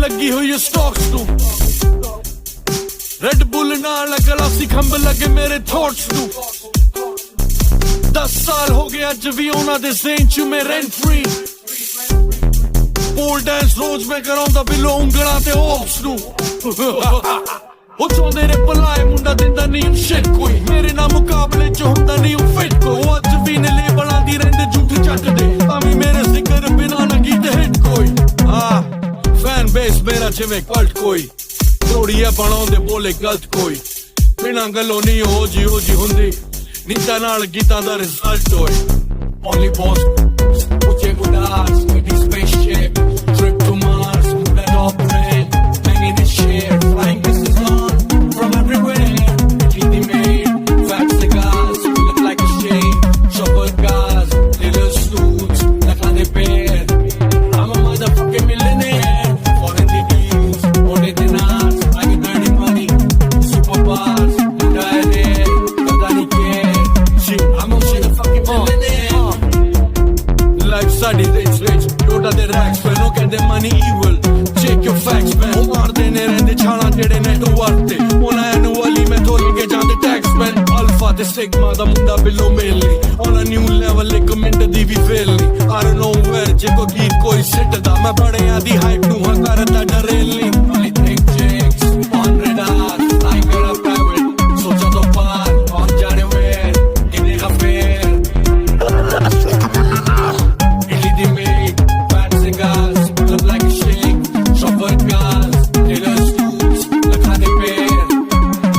लगी हुई है स्टॉक्स नू रेड बुल नाल गलासी खंब लगे मेरे थॉट्स नू 10 साल हो गए अज भी उन्हां दे ज़हन च मैं रेंट फ्री पोल डांस रोज मैं कराउंदा बिलो उंगलां ते होप्स नू ਉਹ ਚਾਹੁੰਦੇ ਨੇ ਭਲਾਏ ਮੁੰਡਾ ਦਿੰਦਾ ਨਹੀਂ ਸ਼ਿਟ ਕੋਈ ਮੇਰੇ ਨਾਲ ਮੁਕਾਬਲੇ ਚ ਹੁੰਦਾ ਨਹੀਂ ਉਹ ਫਿੱਟ ਕੋ ਉਹ ਅੱਜ ਵੀ ਨੇ ਲੇਬਲਾਂ ਦੀ ਰਹਿੰਦੇ ਝੂਠ ਚੱਟਦੇ ਤਾਂ ਵੀ ਮੇਰੇ ਜ਼ਿਕਰ ਬਿਨਾਂ ਨਾ ਗੀਤ ਹਿੱਟ ਕੋਈ ਫੈਨ ਬੇਸ ਮੇਰਾ ਜਿਵੇਂ ਕਲਟ ਕੋਈ ਥੋੜੀਆਂ ਬਣਾਉਂਦੇ ਬੋਲੇ ਗਲਤ ਕੋਈ ਬਿਨਾਂ ਗੱਲੋਂ ਨਹੀਂ ਹੋ ਜੀ ਹੁੰਦੀ ਨੀਤਾਂ ਨਾਲ ਗੀਤਾਂ ਦਾ ਰਿਜ਼ਲਟ ਹੋਏ ਓਨਲੀ ਬੌਸ ਉੱਚੇ ਗੁਡਾਸ with this spaceship trip to Mars that operate banging this shit flying kisses on from everywhere GT made fat cigars look like a shade chopper cars little suits like how they pair I'm a motherfucking millionaire foreign DBs more than us I get dirty money super bars diarrhea nobody care shit I'm a motherfucking millionaire life study rich ਟੋਟਾ ਦੇ racks ਪੇ ਨੋ ਕਹਿੰਦੇ money evil check your facts man ਉਹ ਮਾਰਦੇ ਨੇ ਰਹਿੰਦੇ ਛਾਲਾਂ ਜਿਹੜੇ network ਤੇ ਉਹਨਾਂ ਐਨੂਅਲੀ ਮੈਂ ਥੋੜੀ ਕੇ ਜਾਂਦੇ ਟੈਕਸ ਮੈਨ ਅਲਫਾ ਤੇ ਸਿਗਮਾ ਦਾ ਮੁੰਡਾ ਬਿੱਲੋ ਮੇਲ ਨਹੀਂ ਔਨ ਅ ਨਿਊ ਲੈਵਲ ਇੱਕ ਮਿੰਟ ਦੀ ਵੀ ਫੇਲ ਨਹੀਂ I don't know where ਜੇ ਕੋ ਗੀਤ ਕੋਈ ਸਿੱਟਦਾ ਮੈਂ ਬੜਿਆਂ ਦੀ ਹਾਈਪ ਨੂੰ ਹਾਂ ਕਰਦਾ ਡਰੇਲ ਨਹੀਂ I think chicks on radar I got a private ਸੋਚਾ ਤੋਂ ਪਾਰ on ਜਾਣੇ ਵੇਰ ਕਿਨੇ ਅਫੇਰ ਇਲੀ ਦੀ make fat cigars look like a shake chauffeur cars little suits like how they pair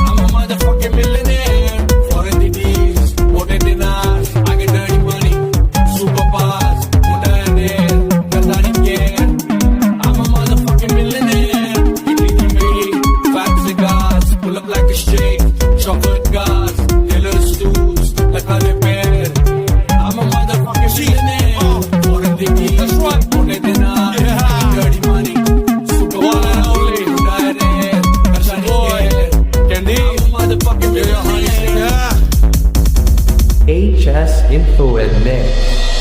I'm a motherfucking millionaire foreign DDs more than us I get dirty money super bars muda there gandani care I'm a motherfucking millionaire itti di make fat cigars pull up like a shake chauffeur cars little suits like how they pair I'm a motherfucking millionaire foreign DDs that's right more than us I get dirty money super bars only muda there gandani care candy I'm a motherfucking millionaire hsinfoaid mix.